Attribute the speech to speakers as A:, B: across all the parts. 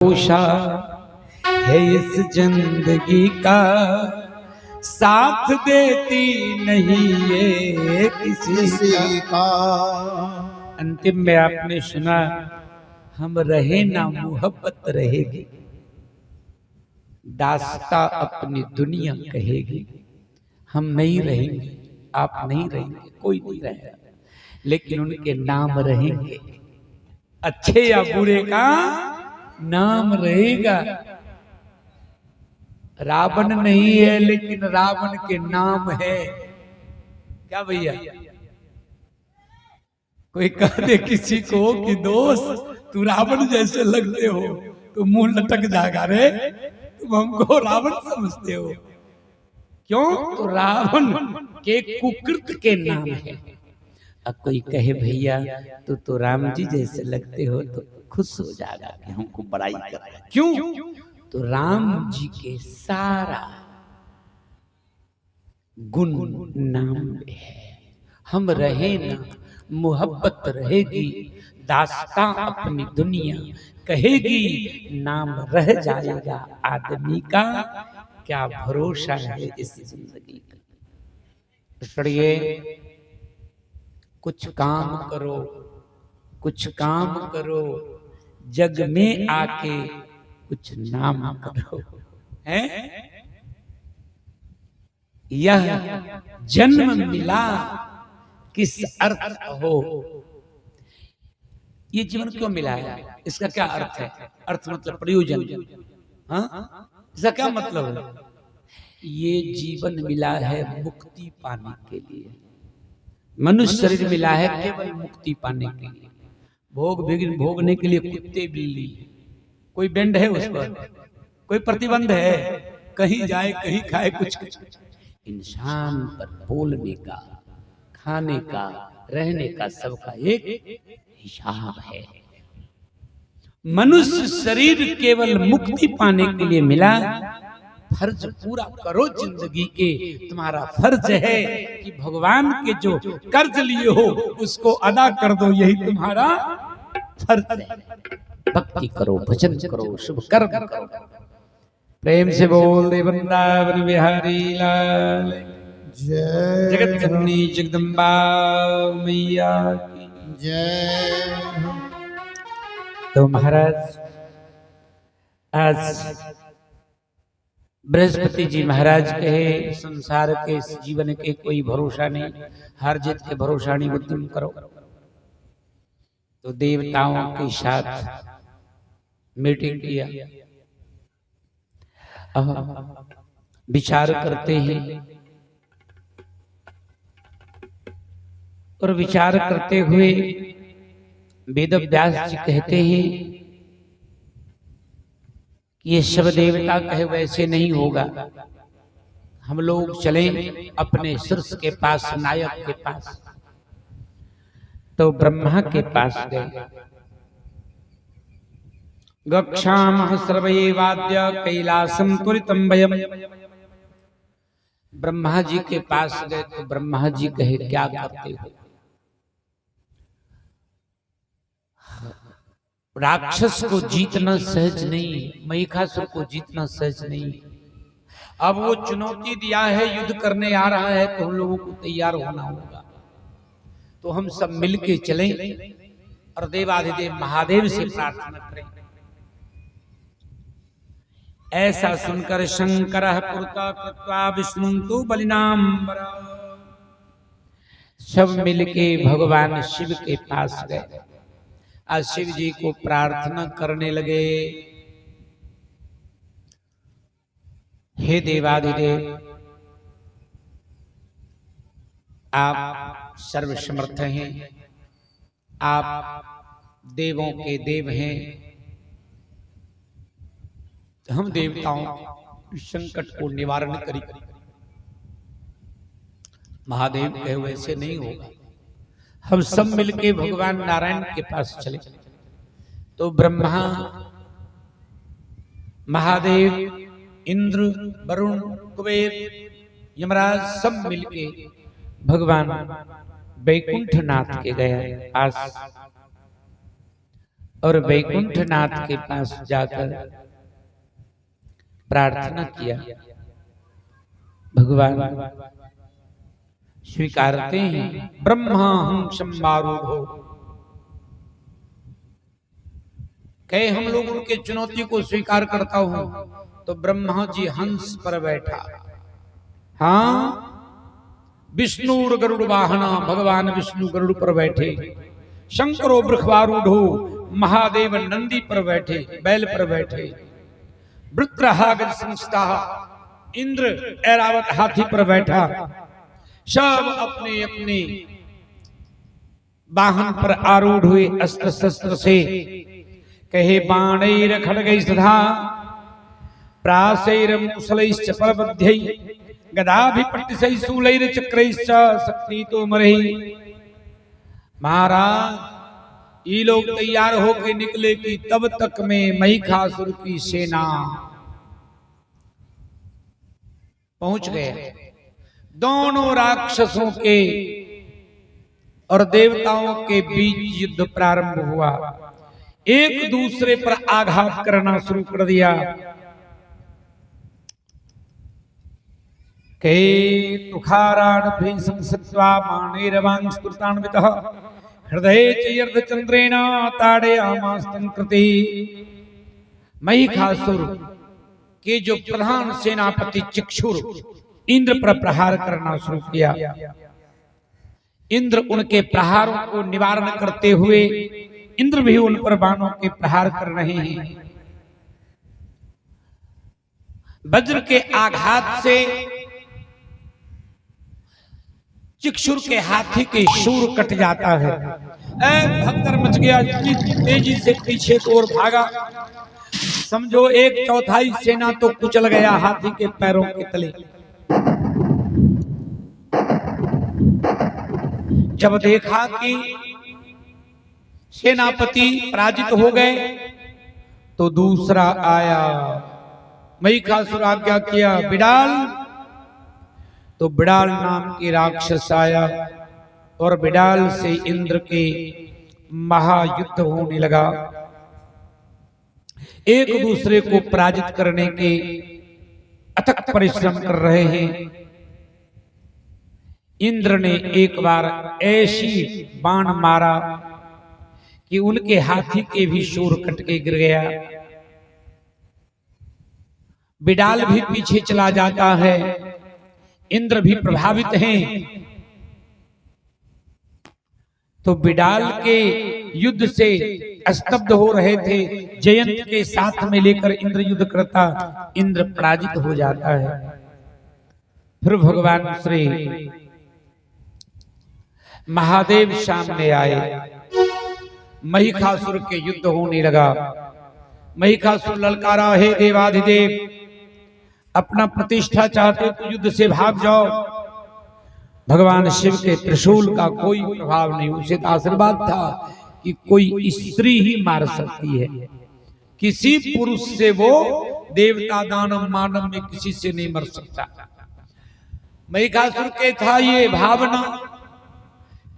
A: भरोसा है इस जिंदगी का, साथ देती नहीं ये किसी का। अंतिम में आपने सुना, हम रहे ना मोहब्बत रहेगी, दास्ता अपनी दुनिया कहेगी। हम नहीं रहेंगे, आप नहीं रहेंगे, कोई नहीं रहेगा, लेकिन उनके नाम रहेंगे। अच्छे या बुरे का नाम रहेगा। रावण नहीं है, लेकिन रावण के नाम है। क्या भैया, कोई कह दे किसी को कि दोस्त तू रावण जैसे लगते हो, तो मुंह लटक जाएगा, रे तुम हमको रावण समझते हो क्यों? तो रावण के कुकृत के नाम है। अब कोई कहे भैया तू तो राम जी जैसे लगते हो, तो खुश हो जाएगा कि हमको बड़ाई कर रहा है। क्यों? तो राम जी के सारा गुण नाम में है। हम रहे ना मोहब्बत रहेगी, दास्तां अपनी दुनिया कहेगी, नाम रह जाएगा आदमी का, क्या भरोसा है इस जिंदगी का। इसलिए कुछ काम करो, कुछ काम करो, जग में आके कुछ नाम करो। हैं? यह जन्म मिला किस अर्थ हो, ये जीवन क्यों मिला है, इसका क्या अर्थ है? अर्थ मतलब प्रयोजन। हाँ, इसका क्या मतलब है? ये जीवन मिला है मुक्ति पाने के लिए। मनुष्य शरीर मिला है केवल मुक्ति पाने के लिए। भोग भोगने के लिए कुत्ते बिल्ली, कोई बैंड है उस पर, कोई प्रतिबंध है, कहीं जाए कहीं खाए कुछ। इंसान पर बोलने का, खाने का, रहने का, सबका एक हिसाब है। मनुष्य शरीर केवल मुक्ति पाने के लिए मिला। फर्ज पूरा करो जिंदगी के, तुम्हारा फर्ज है कि भगवान के जो कर्ज लिए हो उसको अदा कर दो, यही तुम्हारा फर्ज है। भक्ति करो, भजन करो, शुभ कर्म करो। प्रेम से बोल दे वृंदावन बिहारी लाल जय। जगत जननी जगदम्बा मैया की जय। तो महाराज आज बृहस्पति जी महाराज कहे, संसार के इस जीवन के कोई भरोसा नहीं, हर जीत के भरोसा नहीं, उद्यम करो। तो देवताओं के साथ मीटिंग किया, विचार करते हैं, और विचार करते हुए वेद व्यास जी कहते हैं कि ये सब देवता कहे वैसे नहीं होगा, हम लोग चले अपने शीर्ष के पास, नायक के पास। तो ब्रह्मा के पास गए। गच्छामः सर्वे वाद्य कैलासम त्वरितं वयम्। ब्रह्मा जी के पास गए तो ब्रह्मा जी कहे क्या करते हो? राक्षस को जीतना सहज नहीं, महिषासुर को जीतना सहज नहीं। अब वो चुनौती दिया है, युद्ध करने आ रहा है, तो हम लोगों को तैयार होना होगा। तो हम सब मिलके चलें और देवाधिदेव महादेव से प्रार्थना करें। ऐसा सुनकर शंकर पुरता कृत्वा विष्णु बलिनाम, सब मिलके भगवान शिव के पास गए। आज शिव जी को प्रार्थना करने लगे, हे देवाधिदेव, आप सर्वसमर्थ हैं, आप देवों के देव हैं। हम देवताओं संकट को निवारण करें। महादेव कहे वैसे नहीं होगा, हम सब मिलके भगवान नारायण के पास चले। तो ब्रह्मा, महादेव, इंद्र, वरुण, कुबेर, यमराज सब मिलके भगवान वैकुंठनाथ के गए पास। और वैकुंठनाथ के पास जाकर प्रार्थना किया। भगवान स्वीकारते हैं, ब्रह्मा हम शंबारूढ़ो, कहे हम लोग उनके चुनौती को स्वीकार करता हूं। तो ब्रह्मा जी हंस पर बैठा, हाँ विष्णु गरुड़ वाहना, भगवान विष्णु गरुड़ पर बैठे, शंकरो वृषभारूढ़ो, महादेव नंदी पर बैठे, बैल पर बैठे, वृत्रहा गज संस्था, इंद्र ऐरावत हाथी पर बैठा, सब अपने अपने वाहन पर आरूढ़ हुए अस्त्र शस्त्र से। कहे बाणैर खड्गैः सधा, प्रासैर मुसलैश्च परबध्यैः, गदाभिपट्टिशैः शूलैर चक्रैश्च शक्ति तो मरहि। महाराज ये लोग तैयार होके निकले कि तब तक में महिषासुर की सेना पहुंच गए। दोनों राक्षसों के और देवताओं के बीच युद्ध प्रारंभ हुआ। एक दूसरे पर आघात करना शुरू कर दिया। के तुखाराण भीषं सत्वा माणैरवांस्तुतान्वितः, हृदये च यर्धचन्द्रेण ताडयामास्तं कृते। महिषासुर के जो प्रधान सेनापति चिक्षुर इंद्र पर प्रहार करना शुरू किया। इंद्र उनके प्रहारों को निवारण करते हुए इंद्र भी उन पर बाणों के प्रहार कर रहे हैं। वज्र के आघात से चिक्षुर के हाथी के शूर कट जाता है। भगदड़ मच गया, इतनी तेजी से पीछे की ओर भागा, समझो 1/4 सेना तो कुचल गया हाथी के पैरों के तले। जब देखा कि सेनापति पराजित हो गए तो दूसरा आया। महिषासुर आज्ञा किया बिडाल, तो बिडाल नाम के राक्षस आया और बिडाल से इंद्र के महायुद्ध होने लगा। एक दूसरे को पराजित करने के अथक परिश्रम कर रहे हैं। इंद्र ने एक बार ऐसी बाण मारा कि उनके हाथी के भी शूर कट के गिर गया। बिडाल भी पीछे चला जाता है, इंद्र भी प्रभावित हैं। तो बिडाल के युद्ध से स्तब्ध हो रहे थे, जयंत के साथ में लेकर इंद्र युद्ध करता, इंद्र पराजित हो जाता है। फिर भगवान श्री महादेव सामने आए। महिषासुर के युद्ध होने लगा। महिषासुर ललकारा, हे देवाधिदेव, अपना प्रतिष्ठा चाहते तो युद्ध से भाग जाओ। भगवान शिव के त्रिशूल का कोई प्रभाव नहीं, उसे तो आशीर्वाद था कि कोई स्त्री ही मार सकती है, किसी पुरुष से वो देवता दानव मानव में किसी से नहीं मर सकता। महिषासुर के था ये भावना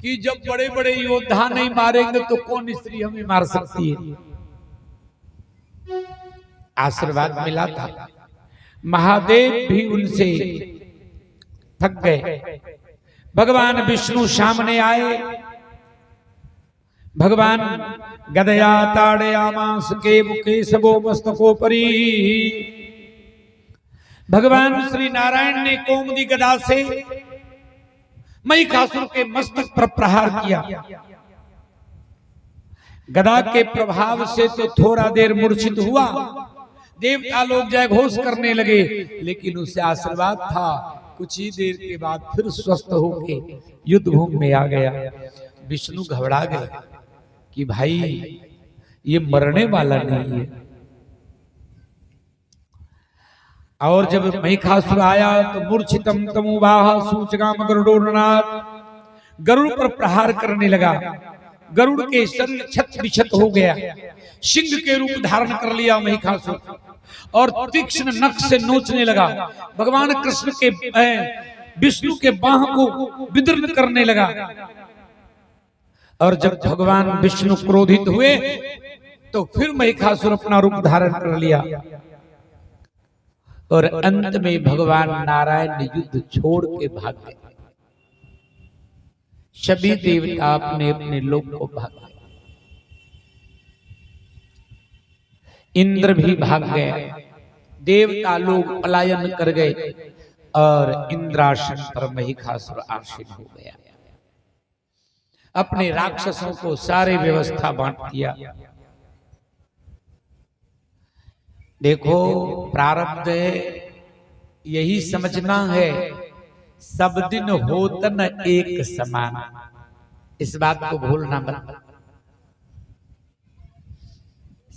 A: कि जब बड़े बड़े योद्धा नहीं मारेंगे तो कौन स्त्री हमें मार सकती है। आशीर्वाद मिला था। महादेव भी उनसे थक गए। भगवान विष्णु सामने आए। भगवान गदया ताड़यामास के मुखे सबो मस्तकोपरि। भगवान श्री नारायण ने कोमदी गदा से महिषासुर के मस्तक पर प्रहार किया। गदा के प्रभाव से तो थोड़ा देर मूर्छित हुआ, देवता लोग जय घोष करने लगे, लेकिन उससे आशीर्वाद था। कुछ ही देर के बाद फिर स्वस्थ होके युद्ध भूमि में आ गया। विष्णु घबरा गए कि भाई ये मरने वाला नहीं है। और जब महिषासुर आया तो मूर्छितम तमुवाह सूचकाम गरुडोरनाथ, गरुड़ पर प्रहार करने लगा। गरुड़ के शरीर छत विछत हो गया। सिंह के रूप धारण कर लिया महिषासुर और तीक्ष्ण नख से नोचने लगा। भगवान कृष्ण के विष्णु के बाह को विदीर्ण करने लगा। और जब भगवान विष्णु क्रोधित हुए तो फिर महिषासुर अपना रूप धारण कर लिया और अंत में भगवान नारायण ने युद्ध छोड़ के भाग गए। सभी देवता अपने अपने लोक को भाग गए। इंद्र भी भाग गया, देवता लोग पलायन कर गए और इंद्रासन पर महिषासुर आसीन हो गया। अपने राक्षसों को सारे व्यवस्था बांट दिया। देखो प्रारब्ध है, यही समझना है, सब दिन होतन एक समान, इस बात को भूलना मत।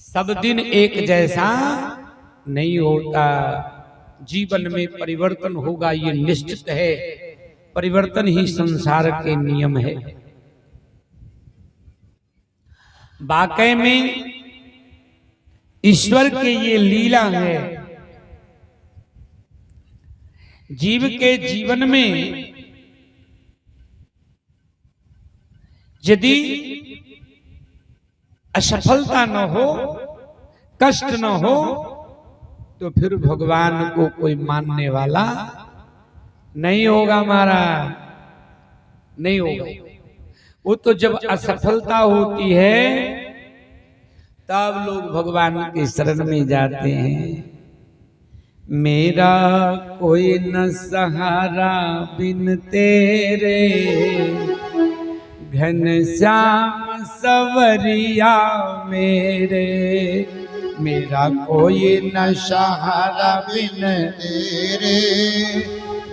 A: सब दिन एक जैसा नहीं होता, जीवन में परिवर्तन होगा ये निश्चित है। परिवर्तन ही संसार के नियम है। वाकई में ईश्वर के ये लीला है। जीव के जीवन में यदि असफलता न हो, कष्ट न हो, तो फिर भगवान को कोई मानने वाला नहीं होगा। महाराज नहीं होगा। वो तो जब असफलता होती है तब लोग भगवान के शरण में जाते हैं। मेरा कोई न सहारा बिन तेरे, घनश्याम सवरिया मेरे। मेरा कोई न सहारा बिन तेरे,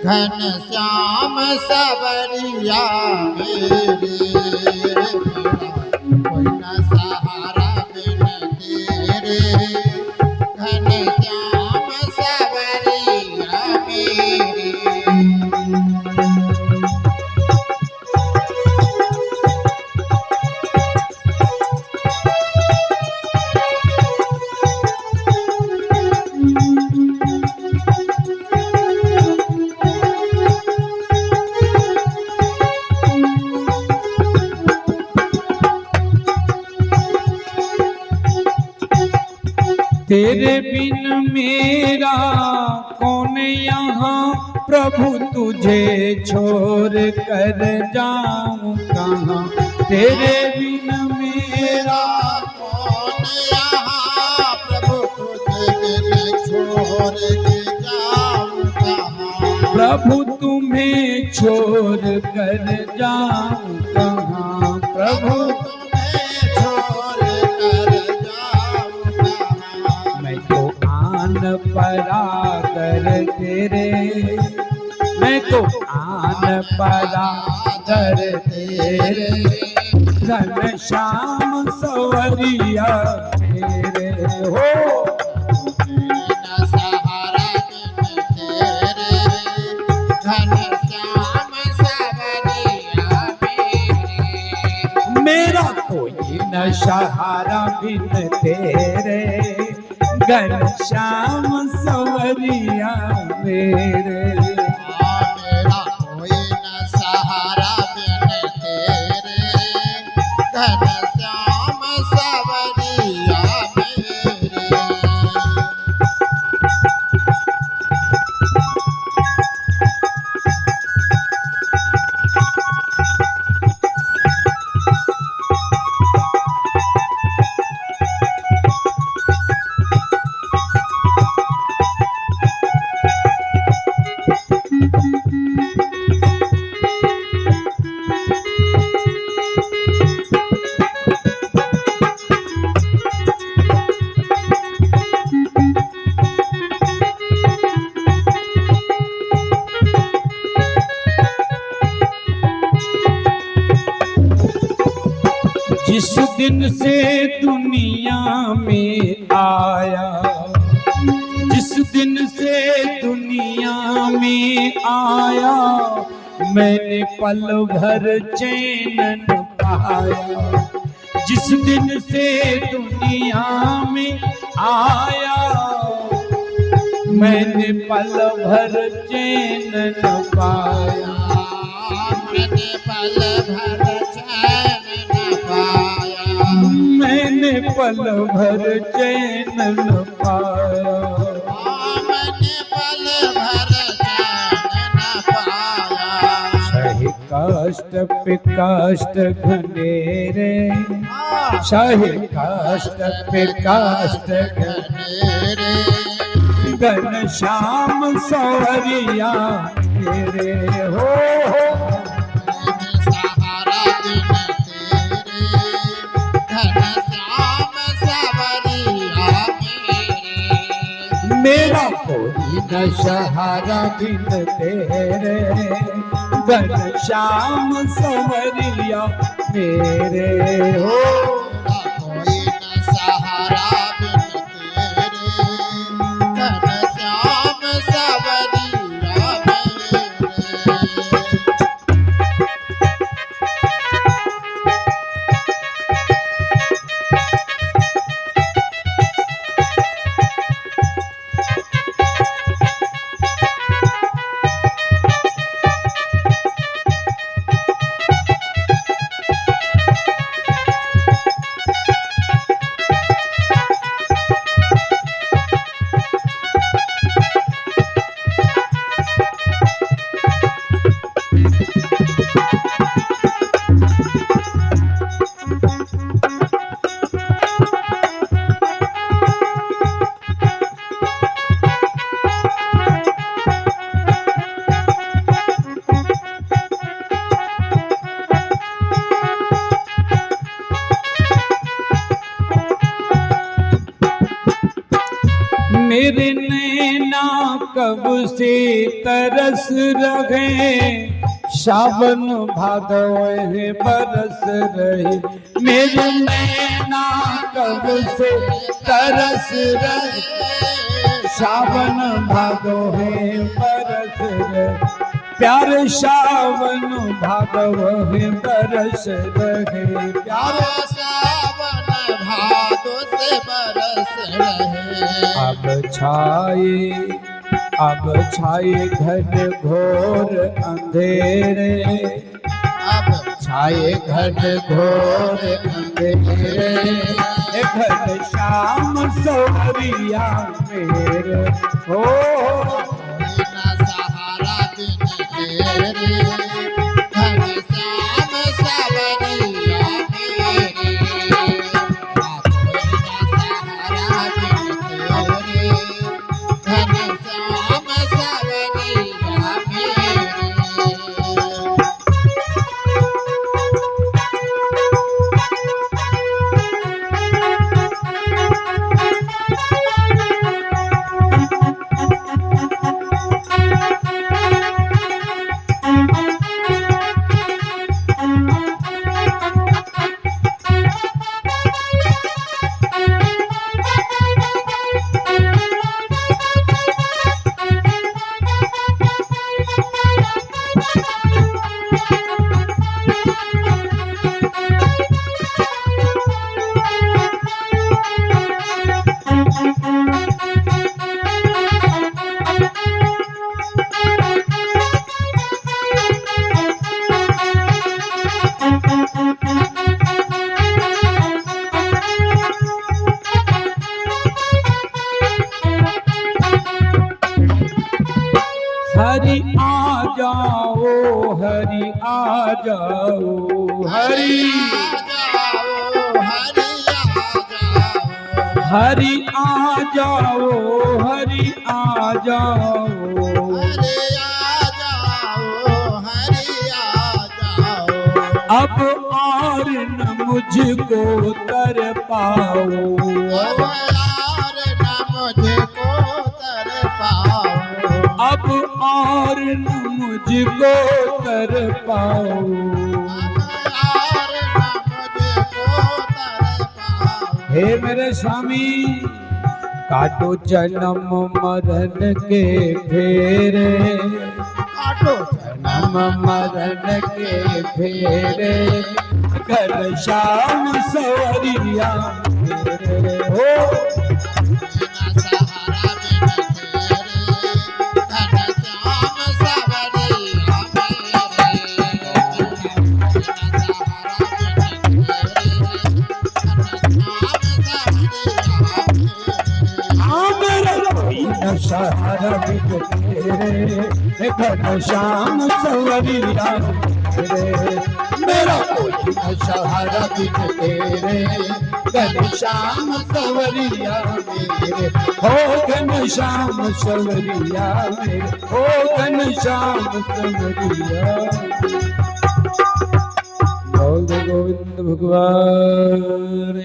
B: घनश्याम सवरिया मेरे। कोई न सहारा बिन तेरे, घनश्याम सवरिया मेरे।
A: तेरे बिन मेरा कौन यहाँ, प्रभु तुझे छोड़ कर जाऊं कहाँ। तेरे बिन मेरा
B: कौन यहाँ, प्रभु तुझे छोड़ के जाऊं कहाँ।
A: प्रभु तुम्हें छोड़ कर जाऊं कहाँ। प्रभु परागर तेरे, मैं तो आन परागर तेरे। घनश्याम सवरिया मेरे हो।
B: सहारा बिन तेरे, घनश्याम सवरिया मेरे।
A: मेरा कोई न सहारा बिन तेरे, घनश्याम सवरिया मेरे।
B: मेरा कोई न सहारा बिन तेरे, घनश्याम सवरिया मेरे।
A: जिस दिन से दुनिया में आया, जिस दिन से दुनिया में आया, मैंने पल भर चैन न पाया। जिस दिन से दुनिया में आया, मैंने पल भर चैन न पाया।
B: मैंने पल भर चैन न पाया।
A: मैंने पल भर चैन न पाया।
B: मैंने पल भर चैन न पाया।
A: सही काष्ट पे काष्ट घनेरे, सही काष्ट पे काष्ट
B: घनेरे,
A: घनश्याम सवरिया मेरे हो।
B: सहारा दिन तेरे, घनश्याम सवरिया मेरे।
A: मेरा कोई न सहारा बिन तेरे, घनश्याम सवरिया मेरे हो।
B: कोई न सहारा बिन तेरे, घनश्याम सवरिया मेरे।
A: मेरे नैना कब से तरस रहे, सावन भादव बरस रहे। मेरे नैना कब से तरस रहे, सावन भादव बरस रहे। प्यार सावन भादव बरस रहे, प्यार
B: सावन भादो से बरस रहे।
A: अब छाए घन घोर अंधेरे,
B: अब
A: छाए घन घोर अंधेरे। घन श्याम सवरिया मेरे हो।
B: न सहारा दिन तेरे, घनश्याम सवरिया मेरे। सहारा दिन तेरे, घनश्याम सवरिया मेरे।
A: हरि आ जाओ, हरि आ जाओ, हरि हरि आ जाओ, हरि आ जाओ। अब और न मुझको तर पाओ, अब और न मुझको तर पाओ। हे मेरे स्वामी, काटो जन्म मरण के फेरे, काटो जन्म मरण के फेरे। घनश्याम सवरिया मेरे हो।
B: घनश्याम
C: नशहर बिन तेरे घनश्याम सवरिया मेरे।
B: मेरा कोई नशहर बिन तेरे घनश्याम सवरिया मेरे।
C: हो घनश्याम सवरिया मेरे, हो घनश्याम सवरिया। बोल गोविंद भगवान